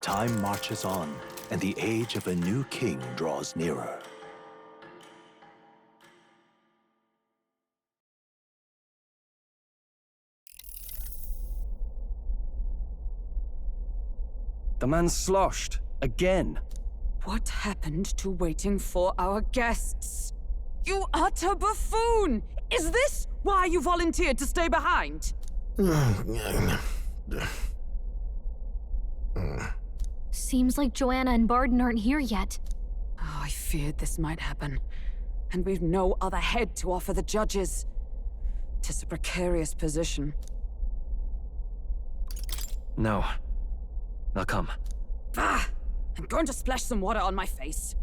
Time marches on, and the age of a new king draws nearer. The man sloshed. Again. What happened to waiting for our guests? You utter buffoon! Is this why you volunteered to stay behind? Seems like Joanna and Barden aren't here yet. Oh, I feared this might happen. And we've no other head to offer the judges. 'Tis a precarious position. No. Now come. Ah! I'm going to splash some water on my face.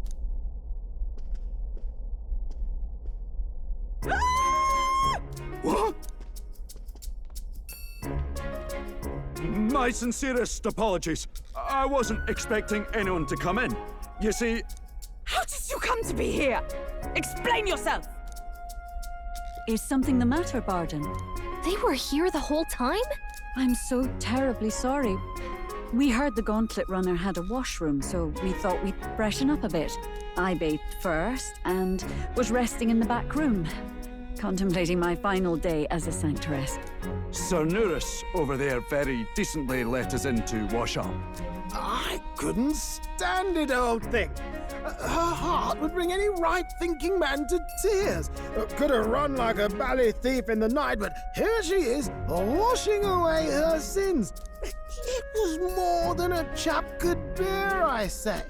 What? My sincerest apologies. I wasn't expecting anyone to come in. You see... How did you come to be here? Explain yourself! Is something the matter, Barden? They were here the whole time? I'm so terribly sorry. We heard the Gauntlet Runner had a washroom, so we thought we'd freshen up a bit. I bathed first and was resting in the back room, contemplating my final day as a Sanctoress. Sir Nuris over there very decently let us in to wash up. I couldn't stand it, old thing. Her heart would bring any right-thinking man to tears. Could have run like a bally thief in the night, but here she is, washing away her sins. It was more than a chap could bear, I say.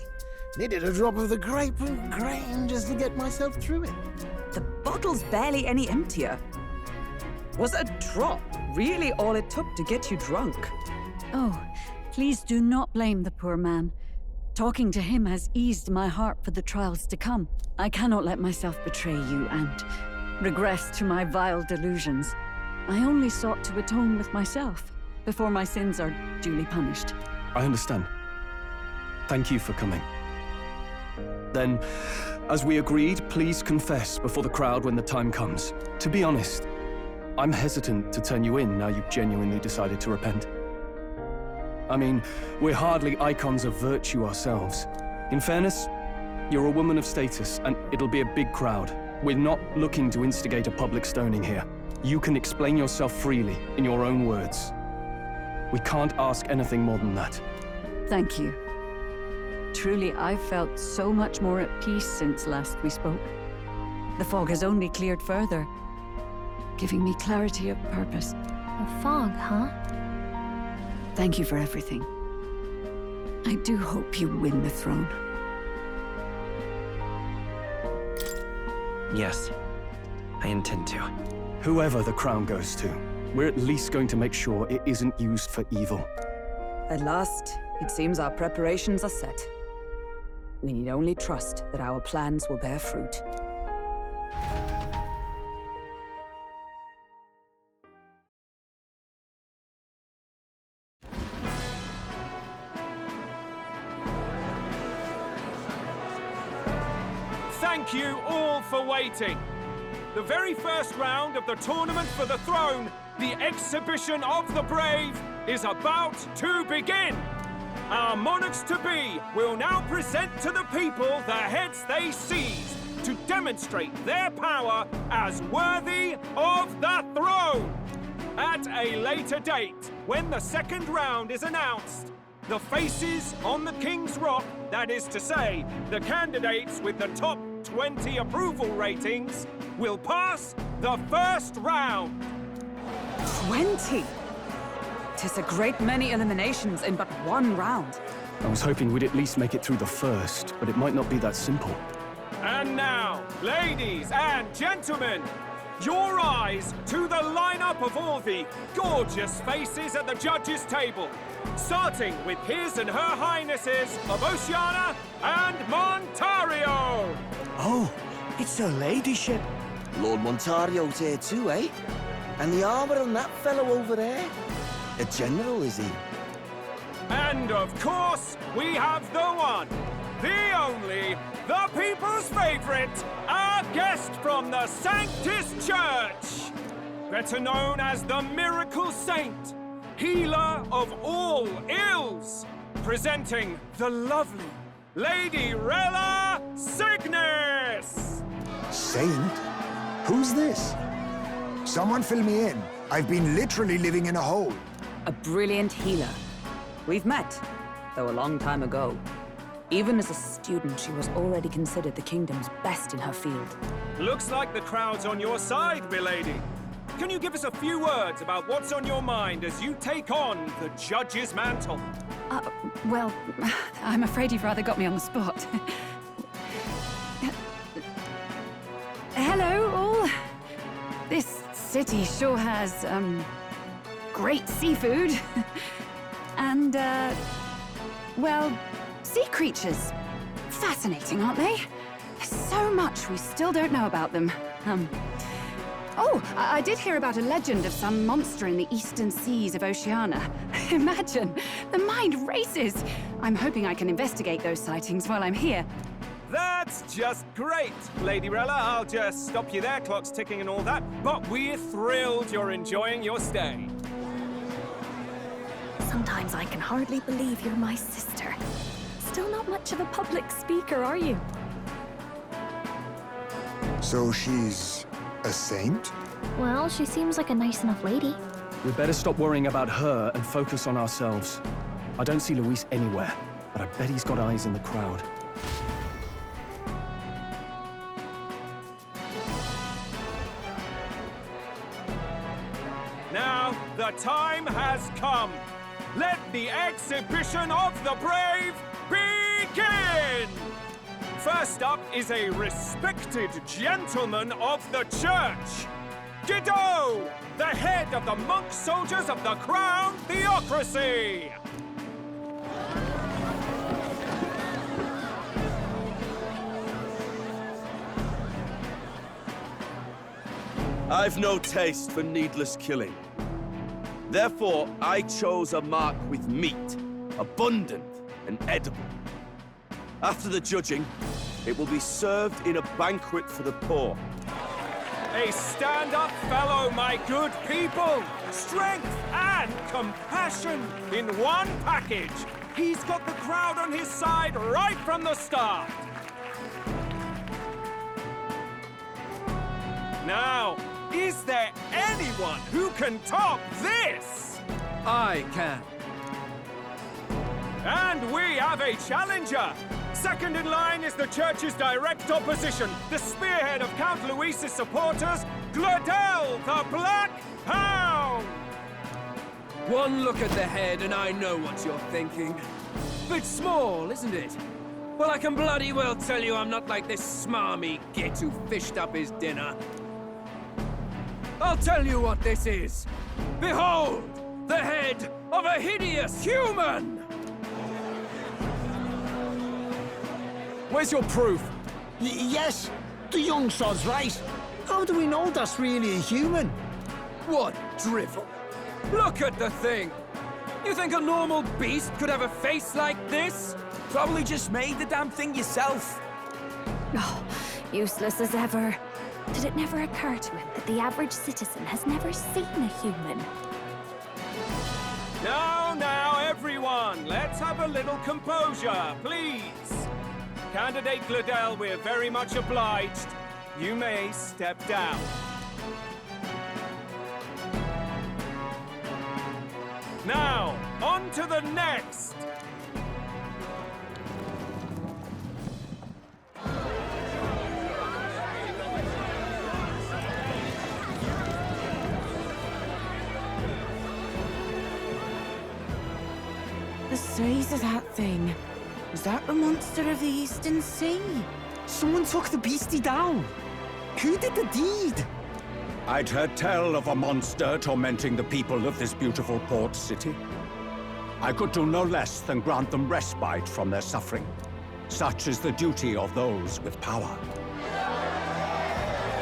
Needed a drop of the grape and grain just to get myself through it. The bottle's barely any emptier. Was a drop really all it took to get you drunk? Oh, please do not blame the poor man. Talking to him has eased my heart for the trials to come. I cannot let myself betray you and regress to my vile delusions. I only sought to atone with myself before my sins are duly punished. I understand. Thank you for coming. Then, as we agreed, please confess before the crowd when the time comes. To be honest, I'm hesitant to turn you in now you've genuinely decided to repent. I mean, we're hardly icons of virtue ourselves. In fairness, you're a woman of status, and it'll be a big crowd. We're not looking to instigate a public stoning here. You can explain yourself freely, in your own words. We can't ask anything more than that. Thank you. Truly, I've felt so much more at peace since last we spoke. The fog has only cleared further, giving me clarity of purpose. A fog, huh? Thank you for everything. I do hope you win the throne. Yes, I intend to. Whoever the crown goes to, we're at least going to make sure it isn't used for evil. At last, it seems our preparations are set. We need only trust that our plans will bear fruit. Thank you all for waiting. The very first round of the Tournament for the Throne, the Exhibition of the Brave, is about to begin. Our monarchs-to-be will now present to the people the heads they seize to demonstrate their power as worthy of the throne. At a later date, when the second round is announced, the faces on the King's Rock, that is to say, the candidates with the top 20 approval ratings, will pass the first round. 20? 'Tis a great many eliminations in but one round. I was hoping we'd at least make it through the first, but it might not be that simple. And now, ladies and gentlemen, your eyes to the lineup of all the gorgeous faces at the judges' table, starting with His and Her Highnesses of Oceania and Montario. Oh, it's her ladyship. Lord Montario's here too, eh? And the armor on that fellow over there? A general, is he? And of course, we have the one, the only, the people's favorite, our guest from the Sanctus Church. Better known as the Miracle Saint, healer of all ills, Presenting the lovely Lady Rella Cygnus! Saint? Who's this? Someone fill me in. I've been literally living in a hole. A brilliant healer. We've met, though a long time ago. Even as a student, she was already considered the kingdom's best in her field. Looks like the crowd's on your side, milady. Can you give us a few words about what's on your mind as you take on the judge's mantle? Well, I'm afraid you've rather got me on the spot. Hello, all. This city sure has, great seafood. And, well, sea creatures. Fascinating, aren't they? There's so much we still don't know about them. Oh, I did hear about a legend of some monster in the eastern seas of Oceania. Imagine, the mind races. I'm hoping I can investigate those sightings while I'm here. That's just great, Lady Rella. I'll just stop you there, clock's ticking and all that. But we're thrilled you're enjoying your stay. Sometimes I can hardly believe you're my sister. Still not much of a public speaker, are you? So she's a saint? Well, she seems like a nice enough lady. We'd better stop worrying about her and focus on ourselves. I don't see Luis anywhere, but I bet he's got eyes in the crowd. Now, the time has come. Let the exhibition of the brave begin! First up is a respected gentleman of the church. Guido, the head of the monk soldiers of the Crown Theocracy. I've no taste for needless killing. Therefore, I chose a mark with meat, abundant and edible. After the judging, it will be served in a banquet for the poor. A stand-up fellow, my good people! Strength and compassion in one package! He's got the crowd on his side right from the start! Now, is there anyone who can top this? I can. And we have a challenger! Second in line is the church's direct opposition, the spearhead of Count Luis's supporters, Gladel the Black Hound! One look at the head and I know what you're thinking. Bit small, isn't it? Well, I can bloody well tell you I'm not like this smarmy git who fished up his dinner. I'll tell you what this is. Behold, the head of a hideous human! Where's your proof? Yes, the young sod's right. How do we know that's really a human? What drivel? Look at the thing! You think a normal beast could have a face like this? Probably just made the damn thing yourself. Oh, useless as ever. Did it never occur to him that the average citizen has never seen a human? Now, everyone, let's have a little composure, please. Candidate Gladel, we're very much obliged. You may step down. Now, on to the next. The size of that thing. Is that the monster of the Eastern Sea? Someone took the beastie down. Who did the deed? I'd heard tell of a monster tormenting the people of this beautiful port city. I could do no less than grant them respite from their suffering. Such is the duty of those with power.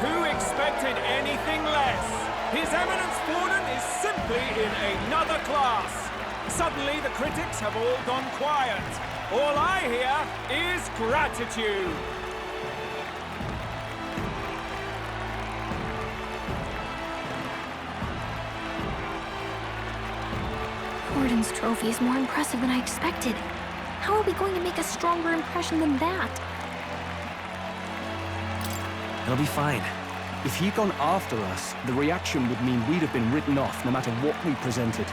Who expected anything less? His Eminence Forden is simply in another class. Suddenly, the critics have all gone quiet. All I hear is gratitude. Gordon's trophy is more impressive than I expected. How are we going to make a stronger impression than that? It'll be fine. If he'd gone after us, the reaction would mean we'd have been written off no matter what we presented.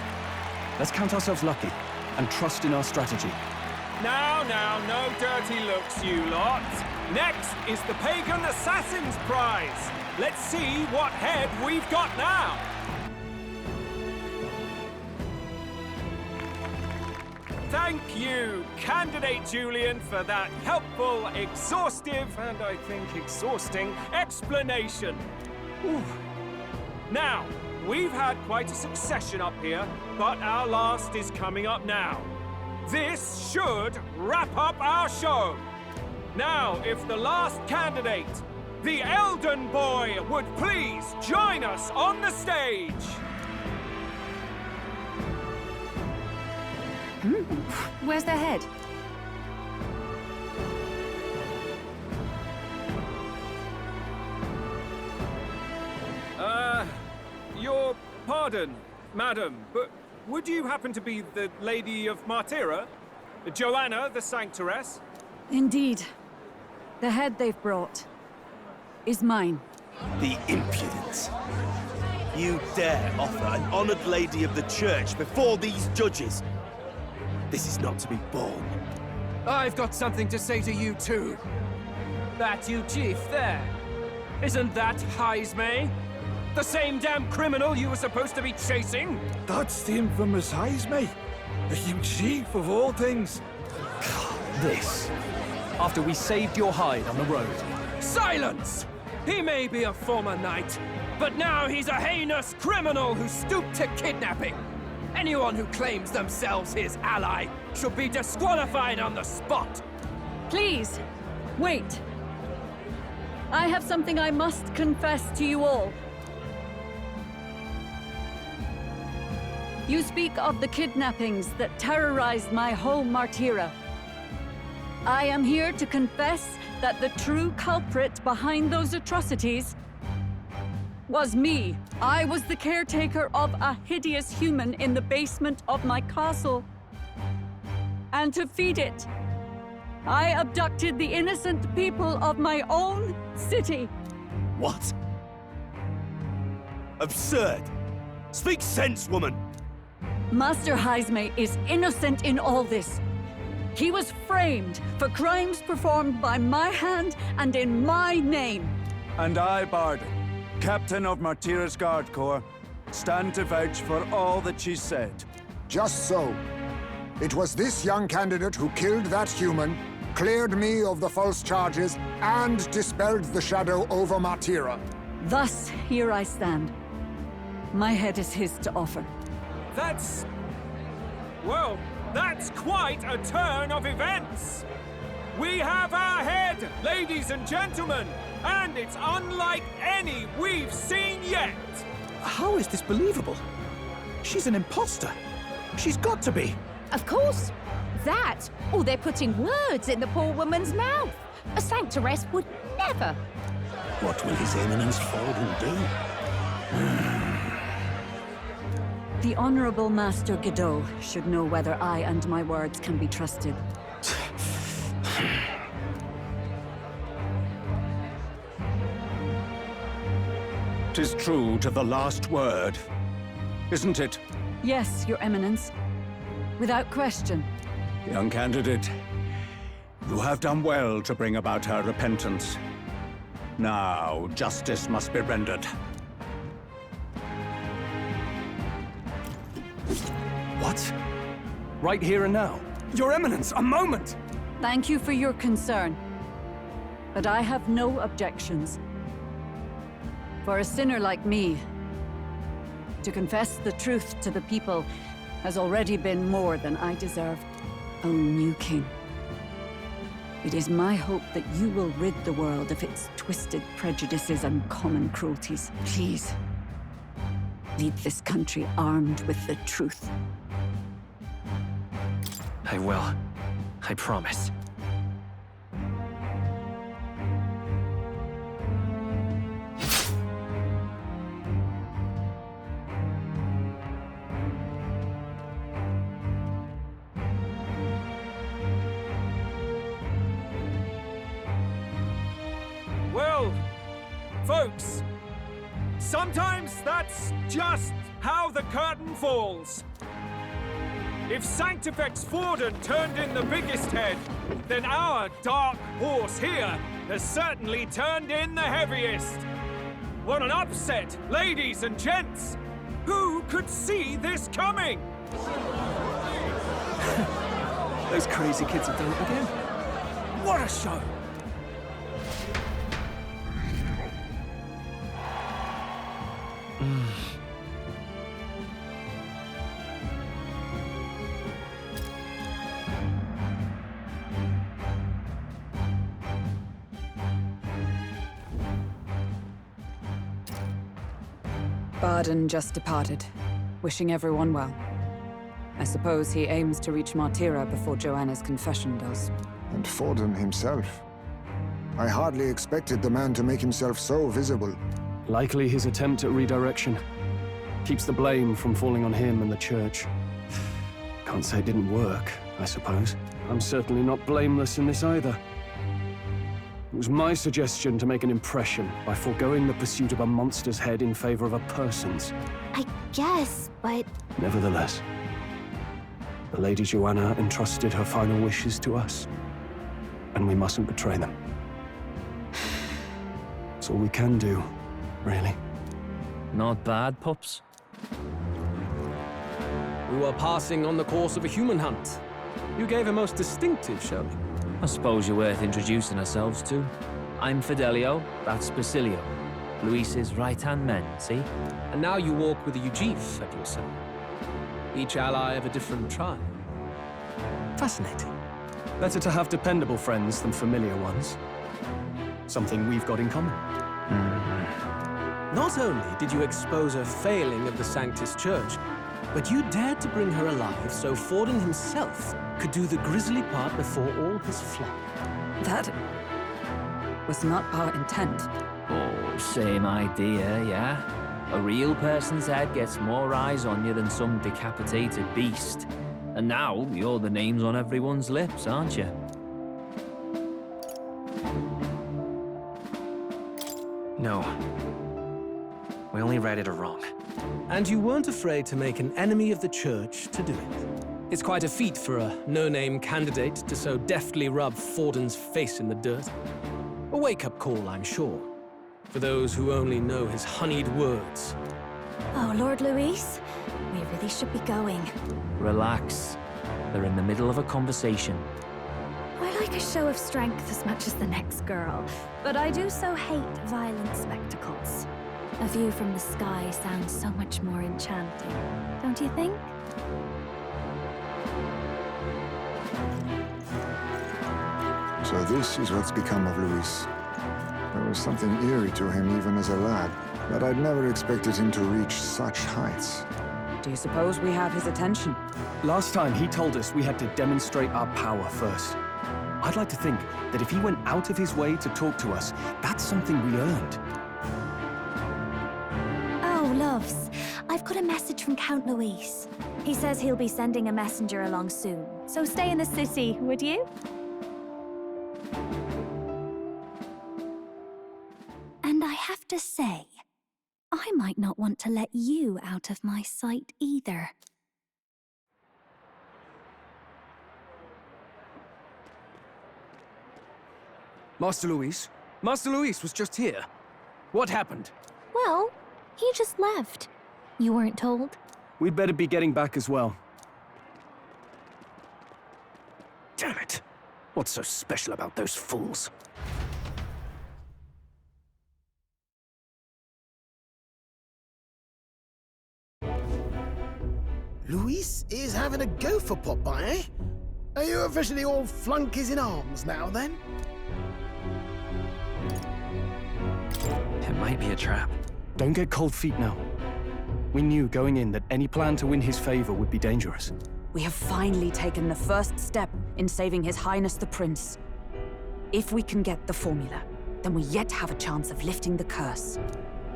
Let's count ourselves lucky and trust in our strategy. Now, no dirty looks, you lot. Next is the Pagan Assassin's Prize. Let's see what head we've got now. Thank you, Candidate Julian, for that helpful, exhaustive, and I think exhausting explanation. Ooh. Now, we've had quite a succession up here, but our last is coming up now. This should wrap up our show. Now, if the last candidate, the Elden Boy, would please join us on the stage. Where's their head? Your pardon, madam, but would you happen to be the Lady of Martira? Joanna the Sanctoress? Indeed. The head they've brought is mine. The impudence. You dare offer an honored lady of the church before these judges? This is not to be borne. I've got something to say to you too. That you chief there. Isn't that Heismay? The same damn criminal you were supposed to be chasing? That's the infamous Heismay. The huge chief of all things. This. After we saved your hide on the road. Silence! He may be a former knight, but now he's a heinous criminal who stooped to kidnapping. Anyone who claims themselves his ally should be disqualified on the spot. Please, wait. I have something I must confess to you all. You speak of the kidnappings that terrorized my home, Martira. I am here to confess that the true culprit behind those atrocities was me. I was the caretaker of a hideous human in the basement of my castle. And to feed it, I abducted the innocent people of my own city. What? Absurd! Speak sense, woman! Master Heismay is innocent in all this. He was framed for crimes performed by my hand and in my name. And I, Barden, Captain of Martira's Guard Corps, stand to vouch for all that she said. Just so. It was this young candidate who killed that human, cleared me of the false charges, and dispelled the shadow over Martira. Thus, here I stand. My head is his to offer. Well, that's quite a turn of events. We have our head, ladies and gentlemen, and it's unlike any we've seen yet. How is this believable? She's an imposter. She's got to be. Of course. That, or they're putting words in the poor woman's mouth. A sanctoress would never. What will His Eminence Falden do? The Honorable Master Godot should know whether I and my words can be trusted. 'Tis true to the last word, isn't it? Yes, Your Eminence. Without question. Young candidate, you have done well to bring about her repentance. Now, justice must be rendered. What? Right here and now? Your Eminence, a moment! Thank you for your concern. But I have no objections. For a sinner like me, to confess the truth to the people has already been more than I deserved. O new king, it is my hope that you will rid the world of its twisted prejudices and common cruelties. Please, leave this country armed with the truth. I will. I promise. folks. Sometimes that's just how the curtain falls. If Sanctifex Forden turned in the biggest head, then our dark horse here has certainly turned in the heaviest. What an upset, ladies and gents! Who could see this coming? Those crazy kids have done it again. What a show! Barden just departed, wishing everyone well. I suppose he aims to reach Martira before Joanna's confession does. And Forden himself. I hardly expected the man to make himself so visible. Likely his attempt at redirection. Keeps the blame from falling on him and the church. Can't say it didn't work, I suppose. I'm certainly not blameless in this either. It was my suggestion to make an impression by foregoing the pursuit of a monster's head in favor of a person's. I guess, but... Nevertheless, the Lady Joanna entrusted her final wishes to us, and we mustn't betray them. It's all we can do, really. Not bad, pups. We were passing on the course of a human hunt. You gave a most distinctive showing. I suppose you're worth introducing ourselves to. I'm Fidelio, that's Basilio. Luis's right-hand men, see? And now you walk with a Ujif at your side. Each ally of a different tribe. Fascinating. Better to have dependable friends than familiar ones. Something we've got in common. Not only did you expose a failing of the Sanctus Church, but you dared to bring her alive so Forden himself could do the grisly part before all his flock. That was not our intent. Oh, same idea, yeah? A real person's head gets more eyes on you than some decapitated beast. And now, you're the names on everyone's lips, aren't you? No. We only read it wrong. And you weren't afraid to make an enemy of the church to do it. It's quite a feat for a no-name candidate to so deftly rub Forden's face in the dirt. A wake-up call, I'm sure, for those who only know his honeyed words. Oh, Lord Luis, we really should be going. Relax. They're in the middle of a conversation. I like a show of strength as much as the next girl, but I do so hate violent spectacles. A view from the sky sounds so much more enchanting, don't you think? So this is what's become of Luis. There was something eerie to him even as a lad, but I'd never expected him to reach such heights. Do you suppose we have his attention? Last time he told us we had to demonstrate our power first. I'd like to think that if he went out of his way to talk to us, that's something we earned. Oh, loves, I've got a message from Count Luis. He says he'll be sending a messenger along soon, so stay in the city, would you? And I have to say, I might not want to let you out of my sight either. Master Luis was just here. What happened? Well, he just left. You weren't told? We'd better be getting back as well. Damn it. What's so special about those fools? Luis is having a go for Popeye, eh? Are you officially all flunkies in arms now, then? It might be a trap. Don't get cold feet now. We knew going in that any plan to win his favor would be dangerous. We have finally taken the first step in saving His Highness the Prince. If we can get the formula, then we yet have a chance of lifting the curse.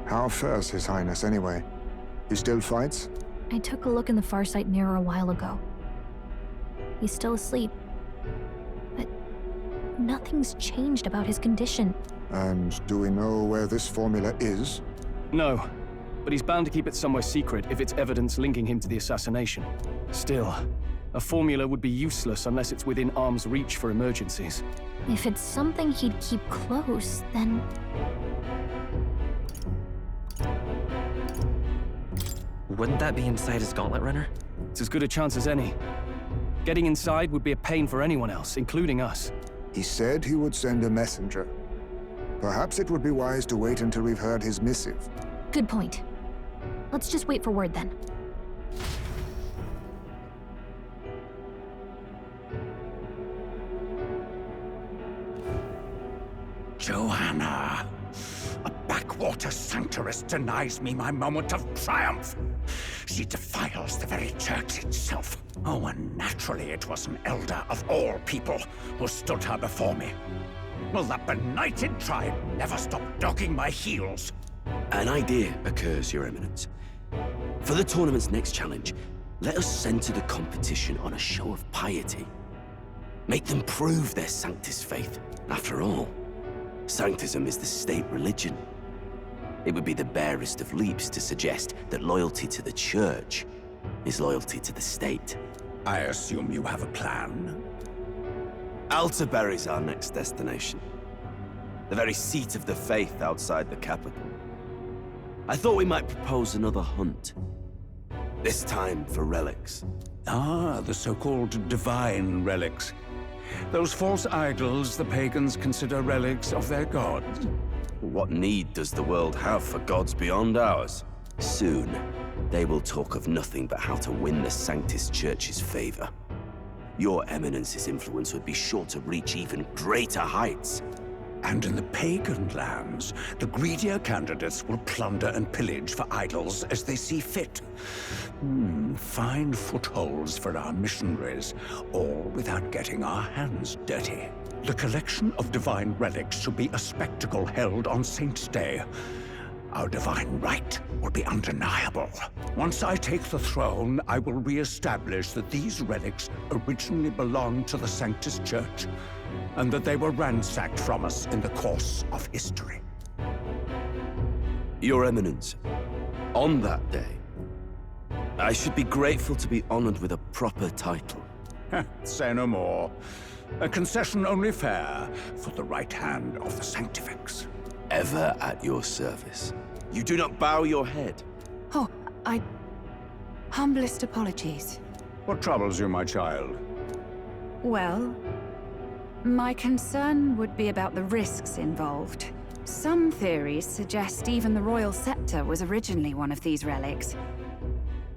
How fares His Highness, anyway? He still fights? I took a look in the Farsight mirror a while ago. He's still asleep. But nothing's changed about his condition. And do we know where this formula is? No, but he's bound to keep it somewhere secret if it's evidence linking him to the assassination. Still, a formula would be useless unless it's within arm's reach for emergencies. If it's something he'd keep close, then... Wouldn't that be inside his gauntlet runner? It's as good a chance as any. Getting inside would be a pain for anyone else, including us. He said he would send a messenger. Perhaps it would be wise to wait until we've heard his missive. Good point. Let's just wait for word then. Joanna! A backwater sanctuarist denies me my moment of triumph! She defiles the very church itself. Oh, and naturally it was an elder of all people who stood her before me. Will that benighted tribe never stop dogging my heels? An idea occurs, Your Eminence. For the tournament's next challenge, let us center the competition on a show of piety. Make them prove their Sanctus faith. After all, Sanctism is the state religion. It would be the barest of leaps to suggest that loyalty to the Church is loyalty to the state. I assume you have a plan? Altaberry's our next destination. The very seat of the faith outside the capital. I thought we might propose another hunt. This time for relics. Ah, the so-called divine relics. Those false idols the pagans consider relics of their gods. What need does the world have for gods beyond ours? Soon, they will talk of nothing but how to win the Sanctus Church's favor. Your Eminence's influence would be sure to reach even greater heights. And in the pagan lands, the greedier candidates will plunder and pillage for idols as they see fit. Fine footholds for our missionaries, all without getting our hands dirty. The collection of divine relics should be a spectacle held on Saint's Day. Our divine right will be undeniable. Once I take the throne, I will re-establish that these relics originally belonged to the Sanctus Church, and that they were ransacked from us in the course of history. Your Eminence, on that day, I should be grateful to be honored with a proper title. Say no more. A concession only fair for the right hand of the Sanctifex. Ever at your service. You do not bow your head. Oh, humblest apologies. What troubles you, my child? Well, my concern would be about the risks involved. Some theories suggest even the royal scepter was originally one of these relics.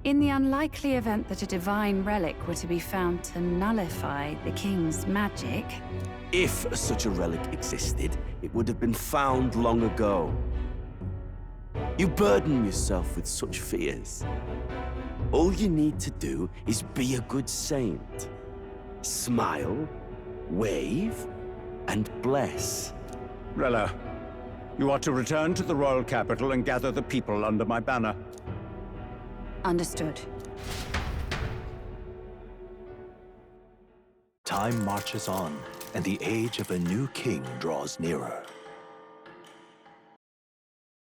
In the unlikely event that a divine relic were to be found to nullify the king's magic... If such a relic existed, it would have been found long ago. You burden yourself with such fears. All you need to do is be a good saint. Smile, wave, and bless. Rella, you are to return to the royal capital and gather the people under my banner. Understood. Time marches on, and the age of a new king draws nearer.